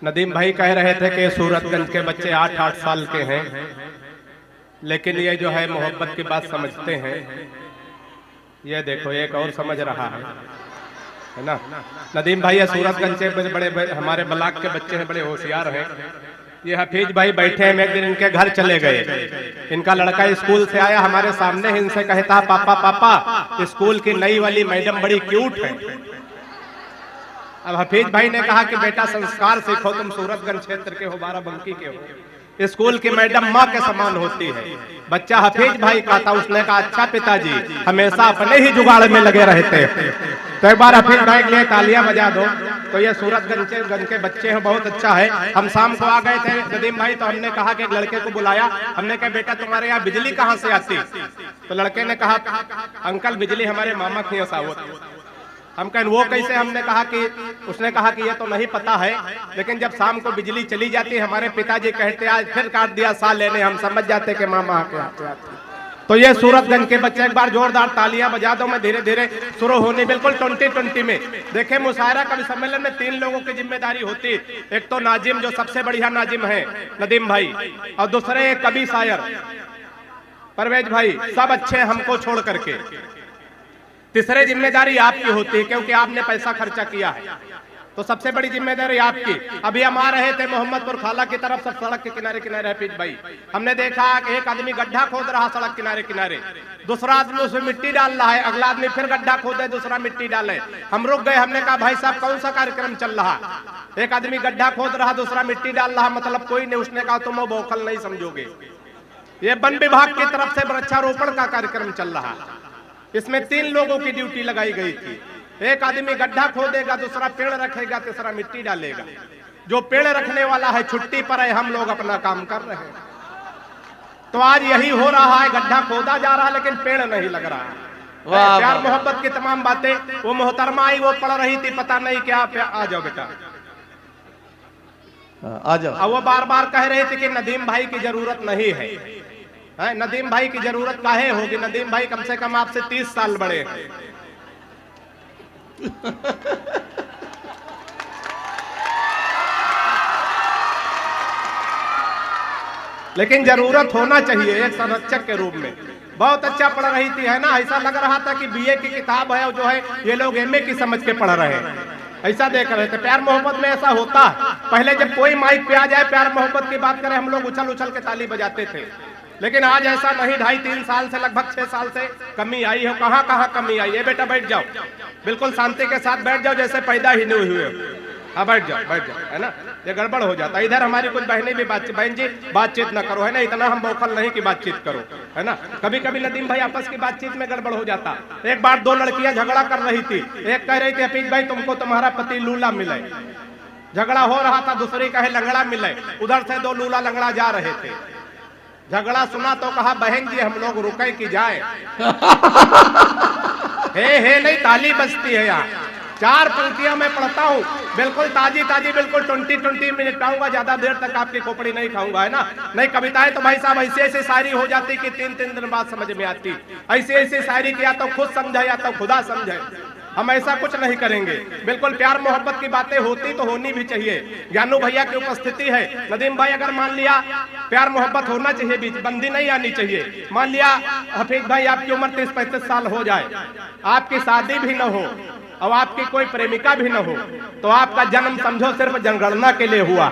नदीम भाई कह रहे थे कि सूरतगंज के बच्चे 8-8 साल के हैं, लेकिन ये जो है मोहब्बत की बात समझते हैं। ये देखो एक और समझ रहा है ना। नदीम भाई सूरतगंज के बड़े हमारे ब्लॉक के बच्चे हैं, बड़े होशियार हैं। ये हफीज भाई बैठे हैं, एक दिन इनके घर चले गए। इनका लड़का स्कूल से आया, हमारे सामने ही इनसे कहता पापा पापा स्कूल की नई वाली मैडम बड़ी क्यूट है। अब हफीज भाई ने कहा कि बेटा संस्कार सीखो, तुम सूरतगंज क्षेत्र के हो, बाराबंकी के हो, स्कूल की मैडम माँ के समान होती है। बच्चा हफीज भाई का था, उसने कहा अच्छा पिताजी, हमेशा अपने ही जुगाड़ में लगे रहते हैं। तो एक बार हफीज भाई के लिए तालियां बजा दो। तो ये सूरतगंज के बच्चे हैं, बहुत अच्छा है। हम शाम को आ गए थे नदीम भाई, तो हमने कहा कि एक लड़के को बुलाया। हमने कहा बेटा तुम्हारे यहाँ बिजली कहाँ से आती? तो लड़के ने कहा अंकल बिजली हमारे मामा के यहाँ होती। हम कहें वो कैसे? हमने कहा कि उसने कहा कि ये तो नहीं पता है, लेकिन जब शाम को बिजली चली जाती है हमारे पिताजी कहते आज फिर काट दिया साल लेने, हम समझ जाते कि मामा आके आते। तो ये सूरतगंज के बच्चे, एक बार जोरदार तालियां बजा दो। मैं धीरे धीरे शुरू होने बिल्कुल 2020 में देखे मुशायरा कवि सम्मेलन में 3 लोगों की जिम्मेदारी होती। एक तो नाजिम, जो सबसे बढ़िया नाजिम है नदीम भाई, और दूसरे कवि शायर परवेज भाई, सब अच्छे हमको छोड़ करके। तीसरे जिम्मेदारी आपकी होती है, क्योंकि आपने पैसा खर्चा किया है, तो सबसे बड़ी जिम्मेदारी आपकी। अभी हम आ रहे थे मोहम्मदपुर खाला की तरफ, सब सड़क के किनारे किनारे हफीज भाई, हमने देखा कि एक आदमी गड्ढा खोद रहा सड़क किनारे किनारे, दूसरा आदमी उसमें मिट्टी डाल रहा है, अगला आदमी फिर गड्ढा खोदे, दूसरा मिट्टी डाले। हम रुक गए, हमने कहा भाई साहब कौन सा कार्यक्रम चल रहा? एक आदमी गड्ढा खोद रहा, दूसरा मिट्टी डाल रहा, मतलब कोई नहीं। उसने कहा तुम वो बौखल नहीं समझोगे, ये वन विभाग की तरफ से वृक्षारोपण का कार्यक्रम चल रहा। इसमें 3 लोगों की ड्यूटी लगाई गई थी। एक आदमी गड्ढा खोदेगा, दूसरा पेड़ रखेगा, तीसरा मिट्टी डालेगा। जो पेड़ रखने वाला है छुट्टी पर है, हम लोग अपना काम कर रहे हैं। तो आज यही हो रहा है, गड्ढा खोदा जा रहा है लेकिन पेड़ नहीं लग रहा। प्यार मोहब्बत की तमाम बातें। वो मोहतरमा आई, वो पढ़ रही थी, पता नहीं क्या। आ जाओ बेटा, आ जाओ। वो बार बार कह रही थी कि नदीम भाई की जरूरत नहीं है। नदीम भाई की जरूरत काहे होगी? नदीम भाई कम से कम आपसे 30 साल बड़े हैं। लेकिन जरूरत होना चाहिए एक संरक्षक के रूप में। बहुत अच्छा पढ़ रही थी, है ना? ऐसा लग रहा था कि बीए की किताब है, जो है ये लोग एमए की समझ के पढ़ रहे हैं, ऐसा देख रहे थे। प्यार मोहब्बत में ऐसा होता है, पहले जब कोई माइक पे आ जाए प्यार मोहब्बत की बात करे, हम लोग उछल उछल के ताली बजाते थे। लेकिन आज ऐसा नहीं। 2.5-3 साल से, लगभग 6 साल से कमी आई है। कहाँ कहाँ कमी आई है? बेटा बैठ जाओ, बिल्कुल शांति के साथ बैठ जाओ, जैसे पैदा ही नहीं हुए। हाँ बैठ जाओ, बैठ जाओ, है ना? ये गड़बड़ हो जाता है। इधर हमारी कुछ बहनें भी बातचीत, बहन जी बातचीत ना करो, है ना? इतना हम बौखल नहीं कि बातचीत करो, है ना? कभी कभी नदीम भाई आपस की बातचीत में गड़बड़ हो जाता। एक बार 2 लड़कियां झगड़ा कर रही थी। एक कह रही थी हफीज भाई तुमको तुम्हारा पति लूला मिले, झगड़ा हो रहा था। दूसरी कहे लंगड़ा मिले। उधर से 2 लूला लंगड़ा जा रहे थे। झगड़ा सुना तो कहा बहन जी हम लोग रुके कि जाए? हे नहीं, ताली बजती है यहाँ। 4 पंक्तियां मैं पढ़ता हूँ, बिल्कुल ताजी ताजी, बिल्कुल 20 मिनट पाऊंगा, ज्यादा देर तक आपकी खोपड़ी नहीं खाऊंगा, है ना? नहीं कविताएं तो भाई साहब ऐसी ऐसी शायरी हो जाती कि 3-3 दिन बाद समझ में आती। ऐसी ऐसी शायरी की या तो खुद समझे या तो खुदा समझे। हम ऐसा कुछ नहीं करेंगे। बिल्कुल प्यार मोहब्बत की बातें होती तो होनी भी चाहिए। ज्ञानू भैया की उपस्थिति है। नदीम भाई अगर मान लिया प्यार मोहब्बत होना चाहिए, बीच बंदी नहीं आनी चाहिए। मान लिया हफीज भाई आपकी उम्र 30-35 साल हो जाए, आपकी शादी भी न हो और आपकी कोई प्रेमिका भी न हो, तो आपका जन्म समझो सिर्फ जनगणना के लिए हुआ।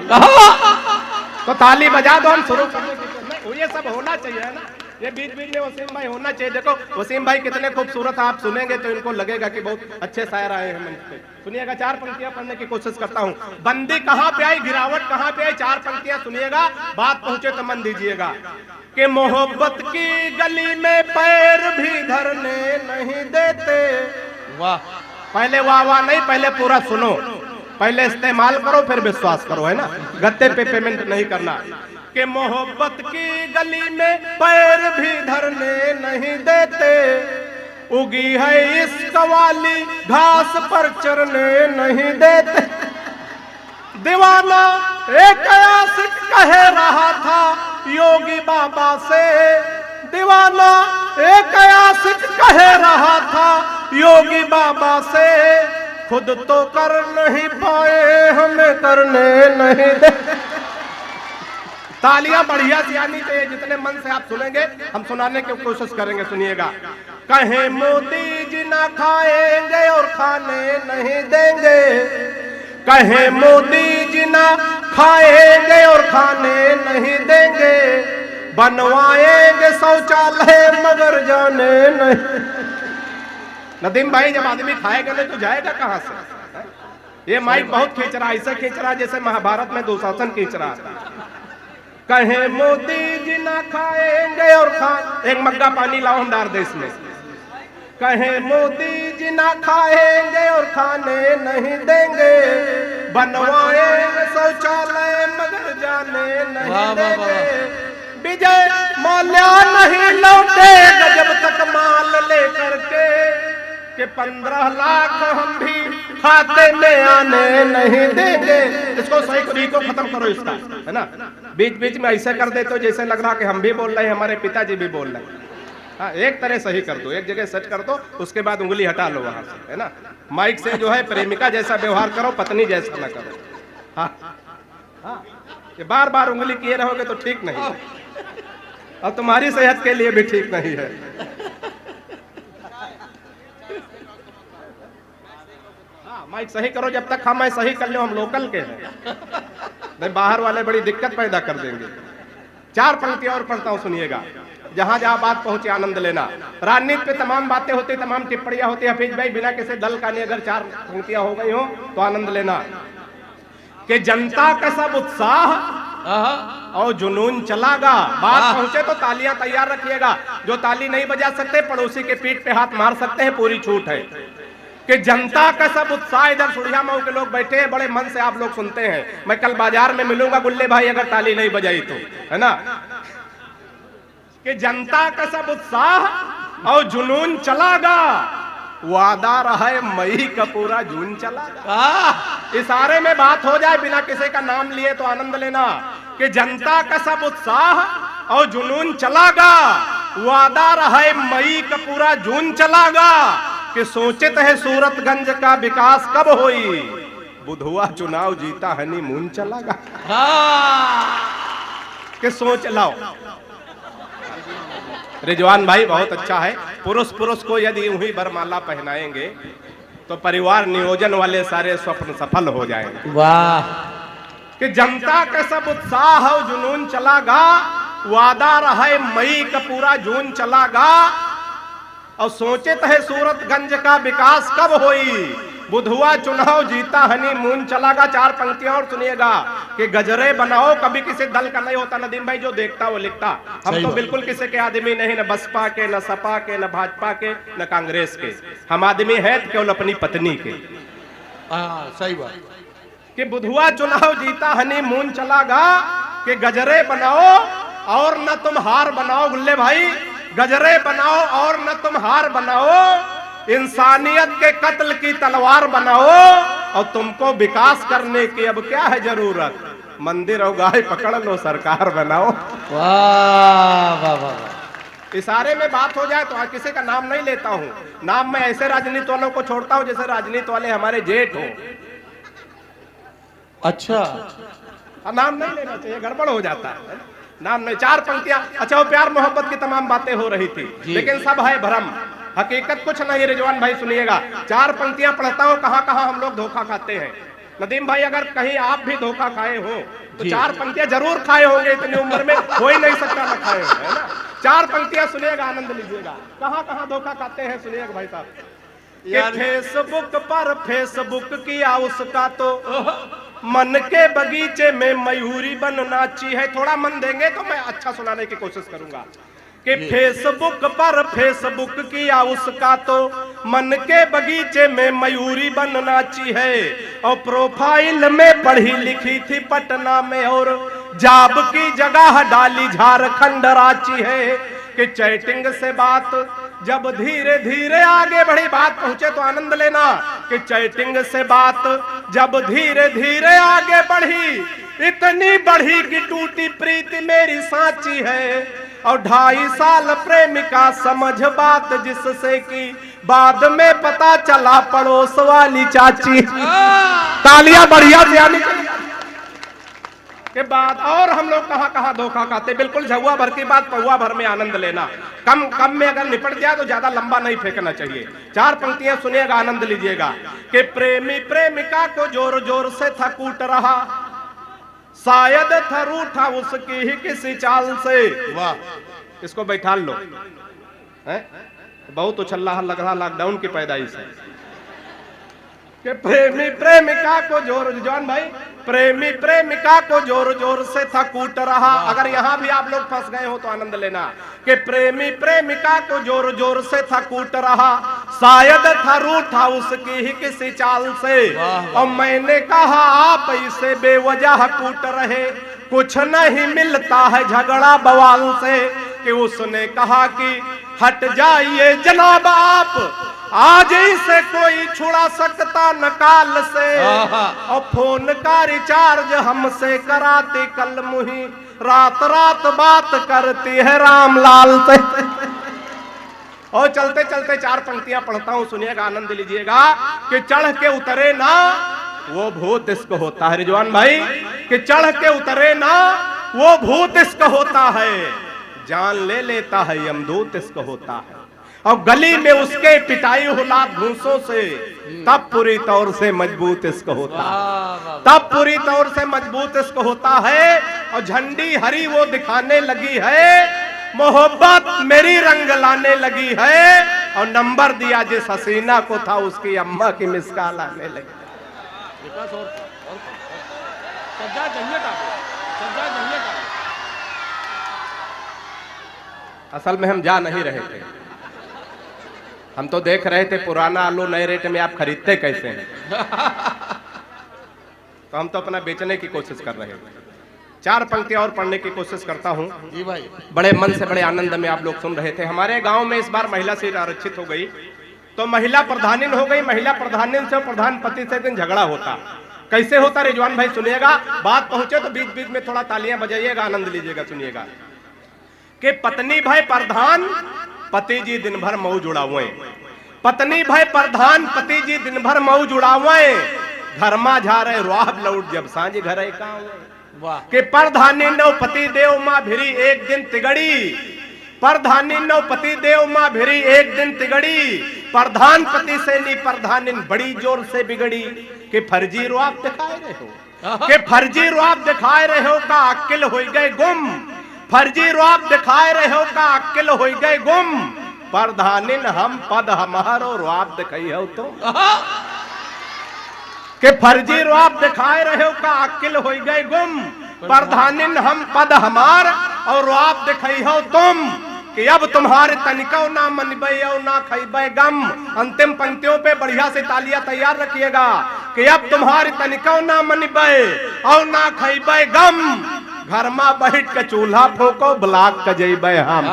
तो ताली बजा दो, हम शुरू कर। ये सब होना चाहिए, है ना? ये बीच बीच में वसीम भाई होना चाहिए। देखो वसीम भाई कितने खूबसूरत, आप सुनेंगे तो इनको लगेगा कि बहुत अच्छे शायर आए हैं मंच पे। सुनिएगा, 4 पंक्तियां पढ़ने की कोशिश करता हूँ। बंदी कहाँ पे आई, गिरावट कहाँ पे आई? 4 पंक्तियां सुनिएगा, बात पहुंचे तो मन दीजिएगा। कि मोहब्बत की गली में पैर भी धरने नहीं देते। वाह, पहले वाह वाह नहीं, पहले पूरा सुनो, पहले इस्तेमाल करो फिर विश्वास करो, है ना? गत्ते पे पेमेंट नहीं करना। कि मोहब्बत की गली में पैर भी धरने नहीं देते, उगी है इश्क वाली घास पर चरने नहीं देते। दीवाना एक आशिक कह रहा था योगी बाबा से, दीवाना एक आशिक कह रहा था योगी बाबा से, खुद तो कर नहीं पाए हमें करने नहीं नहीं दे। तालियां बढ़िया से आनी चाहिए, जितने मन से आप सुनेंगे हम सुनाने की कोशिश करेंगे। सुनिएगा। कहे मोदी जी ना खाएंगे और खाने नहीं देंगे, कहे मोदी जी ना खाएंगे और खाने नहीं देंगे, बनवाएंगे शौचालय मगर जाने नहीं। नदीम भाई, जब आदमी खाएगा नहीं तो जाएगा कहां से? ये माइक बहुत खींच रहा, ऐसे खींच रहा जैसे महाभारत में दुशासन खींच रहा था। कहे मोदी जी ना खाएंगे और एक मग्गा पानी लाओ हमदार देश में। कहे मोदी जी ना खाएंगे और खाने नहीं देंगे, बनवाएंगे शौचालय मगर जाने नहीं देंगे, विजय माल्या नहीं लौटेगा जब तक माल लेकर के 15 लाख हम भी खाते में आने नहीं देंगे। इसको सही तरीके को खत्म करो इसका, है ना? बीच बीच में ऐसे कर देते हो जैसे लग रहा कि हम भी बोल रहे हैं, हमारे पिताजी भी बोल रहे हैं। हाँ, एक तरह सही कर दो, एक जगह सेट कर दो, उसके बाद उंगली हटा लो वहां से, है ना? माइक से जो है प्रेमिका जैसा व्यवहार करो, पत्नी जैसा ना करो। हाँ हाँ, ये बार बार उंगली किए रहोगे तो ठीक नहीं, और तुम्हारी सेहत के लिए भी ठीक नहीं है। माइक सही करो, जब तक हम सही कर लो, हम लोकल के हैं, नहीं बाहर वाले बड़ी दिक्कत पैदा कर देंगे। 4 पंक्तियां और पढ़ता हूं, सुनिएगा। जहां जहां बात पहुंचे आनंद लेना। राजनीति पे तमाम बातें होती, तमाम टिप्पणियां होती। हफीज भाई, बिना किसी दल का नहीं, अगर 4 पंक्तियां हो गई हो तो आनंद लेना। कि जनता का सब उत्साह और जुनून चलागा। बात पहुंचे तो तालियां तैयार रखिएगा। जो ताली नहीं बजा सकते, पड़ोसी के पीठ पे हाथ मार सकते हैं, पूरी छूट है। कि जनता का सब उत्साह, इधर सुड़िया मऊ के लोग बैठे हैं, बड़े मन से आप लोग सुनते हैं। मैं कल बाजार में मिलूंगा गुल्ले भाई, अगर ताली नहीं बजाई तो, है ना? कि जनता का सब उत्साह और जुनून चलागा, वादा रहा है मई का पूरा जून चलागा। इशारे में बात हो जाए बिना किसी का नाम लिए तो आनंद लेना। कि जनता का सब उत्साह और जुनून चलागा, वादा रहा है मई का पूरा जून चलागा। कि सोचित है सूरतगंज का विकास कब होई, बुधवा चुनाव जीता हनीमून चलागा। कि सोच लाओ। रिजवान भाई बहुत अच्छा है। पुरुष पुरुष को यदि यूं ही वरमाला पहनाएंगे तो परिवार नियोजन वाले सारे स्वप्न सफल हो जाएंगे। वाह। कि जनता का सब उत्साह और जुनून चलागा, वादा रहा मई का पूरा जून चलागा। और सोचित है सूरतगंज का विकास कब होई, बुधवा चुनाव जीता हनीमून चलागा। 4 पंक्तियां और सुनिएगा। कि गजरे बनाओ, कभी किसी दल का नहीं होता नदीम भाई, जो देखता वो लिखता। हम तो बिल्कुल किसी के आदमी नहीं, न बसपा के, न सपा के, न भाजपा के, न कांग्रेस के। हम आदमी है केवल अपनी पत्नी के। सही बात। कि बुधवा चुनाव जीता हनीमून चलागा। कि गजरे बनाओ और न तुम हार बनाओ। गुल्ले भाई, गजरे बनाओ और न तुम हार बनाओ, इंसानियत के कत्ल की तलवार बनाओ। और तुमको विकास करने की अब क्या है जरूरत, मंदिर और गाय पकड़ लो, सरकार बनाओ। वाह वाह वाह। इशारे में बात हो जाए तो किसी का नाम नहीं लेता हूं। नाम मैं ऐसे राजनीति वालों को छोड़ता हूं जैसे राजनीति वाले हमारे जेठ हो। अच्छा, नाम नहीं लेना चाहिए, गड़बड़ हो जाता है। नाम नहीं। 4 पंक्तियां। अच्छा, वो प्यार मोहब्बत की तमाम बातें हो रही थी, लेकिन सब है भ्रम, हकीकत कुछ नहीं। रिजवान भाई सुनिएगा। 4 पंक्तियां पढ़ता हूं, कहां कहां हम लोग धोखा खाते हैं। नदीम भाई, अगर कहीं आप भी धोखा खाए हो तो 4 पंक्तियां जरूर खाए होंगे, इतनी उम्र में हो ही नहीं सकता ना खाए हो, है ना? 4 पंक्तियां सुनिएगा, आनंद लीजिएगा। कहां कहां धोखा खाते हैं सुनिएगा भाई साहब। फेसबुक पर फेसबुक किया उसका तो मन के बगीचे में मयूरी बन नाची है। थोड़ा मन देंगे तो मैं अच्छा सुनाने की कोशिश करूंगा। कि फेसबुक पर फेसबुक किया उसका तो मन के बगीचे में मयूरी बन नाची है। और प्रोफाइल में पढ़ी लिखी थी पटना में, और जाब की जगह डाली झारखंड रांची है। कि चैटिंग से बात जब धीरे धीरे आगे बढ़ी, बात पहुंचे तो आनंद लेना। कि चैटिंग से बात जब धीरे धीरे आगे बढ़ी, इतनी बढ़ी कि टूटी प्रीति मेरी साची है। और 2.5 साल प्रेमिका समझ बात जिससे कि बाद में पता चला पड़ोस वाली चाची। तालियां बढ़िया से आनी चाहिए। के बाद और हम लोग कहाँ कहाँ धोखा खाते। बिल्कुल झुआ भर की बात पहुआ भर में आनंद लेना। कम कम में अगर निपट जाए तो ज्यादा लंबा नहीं फेंकना चाहिए। 4 पंक्तियां सुनिएगा, आनंद लीजिएगा। कि प्रेमी प्रेमिका को जोर जोर से था कूट रहा, शायद था रूठा उसकी ही किसी चाल से। वाह, इसको बैठा लो, है? बहुत उछल्ला लग रहा लॉकडाउन की पैदाइश है। कि प्रेमी प्रेमिका को जोर, जवान भाई, प्रेमी प्रेमिका को जोर जोर से था कूट रहा। अगर यहाँ भी आप लोग फंस गए हो तो आनंद लेना। कि प्रेमी प्रेमिका को जोर जोर से था कूट रहा, शायद था रूठा उसकी ही किसी चाल से। और मैंने कहा आप इसे बेवजह कूट रहे, कुछ नहीं मिलता है झगड़ा बवाल से। कि उसने कहा कि हट जाइए जनाब आप, आज इसे कोई छुड़ा सकता न काल से। और फोन का रिचार्ज हमसे कराती कल मुही, रात रात बात करती है रामलाल से। और चलते चलते 4 पंक्तियां पढ़ता हूं, सुनिएगा, आनंद लीजिएगा। कि चढ़ के उतरे ना वो भूत इश्क होता है। रिजवान भाई, कि चढ़ के उतरे ना वो भूत इश्क होता है, जान ले लेता है यमदूत इश्क होता है। और गली में उसके पिटाई हुला घूसों से, तब पूरी तौर से मजबूत इश्क होता है, तब पूरी तौर से मजबूत इश्क होता है। और झंडी हरी वो दिखाने लगी है, मोहब्बत मेरी रंग लाने लगी है। और नंबर दिया जिस हसीना को था उसकी अम्मा की मिसकाल आने लगी। असल में हम जा नहीं रहे थे, हम तो देख रहे थे पुराना आलू नए रेट में आप खरीदते कैसे हैं। तो हम तो अपना बेचने की कोशिश कर रहे थे। 4 पंक्तियां और पढ़ने की कोशिश करता हूं। जी भाई, बड़े मन से बड़े आनंद में आप लोग सुन रहे थे। हमारे गांव में इस बार महिला सीट आरक्षित हो गई, तो महिला प्रधानिन हो गई। महिला प्रधानिन से प्रधान पति से दिन झगड़ा होता। कैसे होता रिजवान भाई सुनिएगा, बात पहुंचे तो बीच बीच में थोड़ा तालियां बजाइएगा, आनंद लीजिएगा, सुनिएगा। कि पत्नी भाई प्रधान, पति जी दिन भर मौज उड़ावे। पत्नी भाई प्रधान, पति जी दिन भर मौज उड़ावे। घर मा जा रहे रुआब लौट जब सांझ घर वाह, के प्रधानी नौ पति देव माँ भिरी एक दिन तिगड़ी, प्रधानी नौ पति देव माँ भिरी एक दिन तिगड़ी। प्रधान पति से नी प्रधानिन बड़ी जोर से बिगड़ी। कि फर्जी रुआब दिखाए रहे हो, कि फर्जी रुआब दिखाए रहे हो का अक्ल हो गए गुम, फर्जी रुआब दिखाए रहे हो का अक्ल हो गए गुम। प्रधानिन हम पद हमारो रुआब दिखाई हो तुम। के फर्जी रुआब दिखाए रहे हो का अक्ल हो गए गुम। प्रधानिन हम पद हमार और रुआब दिखाई हो तुम। कि अब तुम्हारे तनिको ना मनबे और ना खैबे गम। अंतिम पंक्तियों पे बढ़िया से तालियां तैयार रखिएगा। कि अब तुम्हारे तनिको ना मनबे और ना खैबे गम, घर में बैठ के चूल्हा फोको ब्लाक का जइबे हम।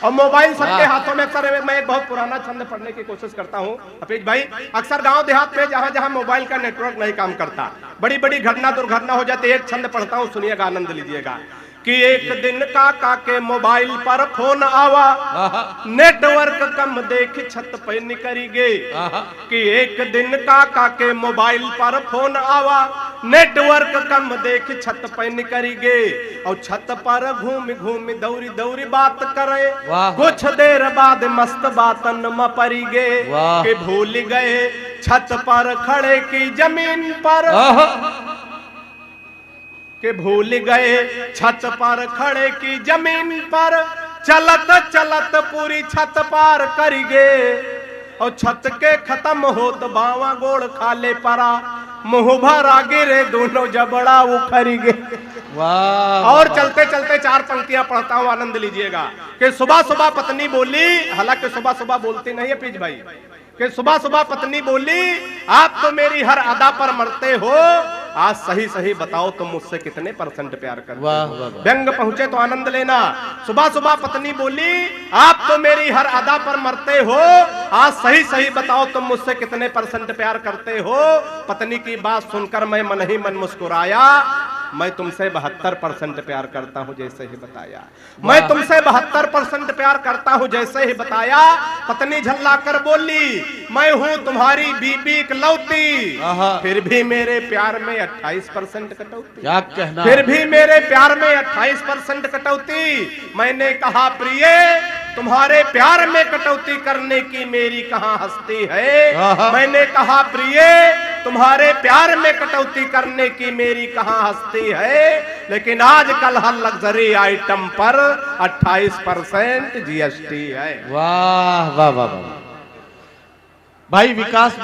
और मोबाइल सबके हाथों में। अक्सर मैं एक बहुत पुराना छंद पढ़ने की कोशिश करता हूँ हफीज भाई। अक्सर गांव देहात में जहां जहां मोबाइल का नेटवर्क नहीं काम करता, बड़ी बड़ी घटना दुर्घटना हो जाती है। एक छंद पढ़ता हूँ, सुनिएगा, आनंद लीजिएगा। कि एक दिन काका के मोबाइल पर फोन आवा, नेटवर्क कम देख छत पे निकरी गे। कि एक दिन काका के मोबाइल पर फोन आवा, नेटवर्क कम देख छत पे निकरी गे। और छत पर घूम घूम दौरी दौरी बात करे, कुछ देर बाद मस्त बातन में परी गे। कि भूल गए छत पर खड़े की जमीन पर, के भूल गए छत पर खड़े की जमीन पर, चलत चलत पूरी छत पार करी गे। और छत के खत्म हो तो बावा गोड़ खाले परा, मुंह भरा गिरे दोनों जबड़ा उखरी गे। और चलते चलते 4 पंक्तियां पढ़ता हूं, आनंद लीजिएगा। कि सुबह सुबह पत्नी बोली, हालांकि सुबह सुबह बोलती नहीं है पीज भाई। कि सुबह सुबह पत्नी बोली, आप तो मेरी हर अदा पर मरते हो, आज सही सही बताओ तुम मुझसे कितने % प्यार करते हो। व्यंग पहुंचे तो आनंद लेना। सुबह सुबह पत्नी बोली, आप तो मेरी हर अदा पर मरते हो, आज सही सही बताओ तुम मुझसे कितने % प्यार करते हो। पत्नी की बात सुनकर मैं मन ही मन मुस्कुराया। मैं तुमसे 72% प्यार करता हूं जैसे ही बताया। मैं तुमसे 72% प्यार करता हूं जैसे ही बताया। पत्नी झल्ला कर बोली, मैं हूं तुम्हारी बीबी इकलौती, फिर भी मेरे प्यार में 28% कटौती। क्या कहना, फिर भी मेरे प्यार में 28% कटौती। मैंने कहा प्रिय, तुम्हारे प्यार में कटौती करने की मेरी कहां हस्ती है। मैंने कहा प्रिय, तुम्हारे प्यार में कटौती करने की मेरी कहां हस्ती है। लेकिन आजकल हर लग्जरी आइटम पर 28% जीएसटी है। वाह वाह वाह वाह भाई। विकास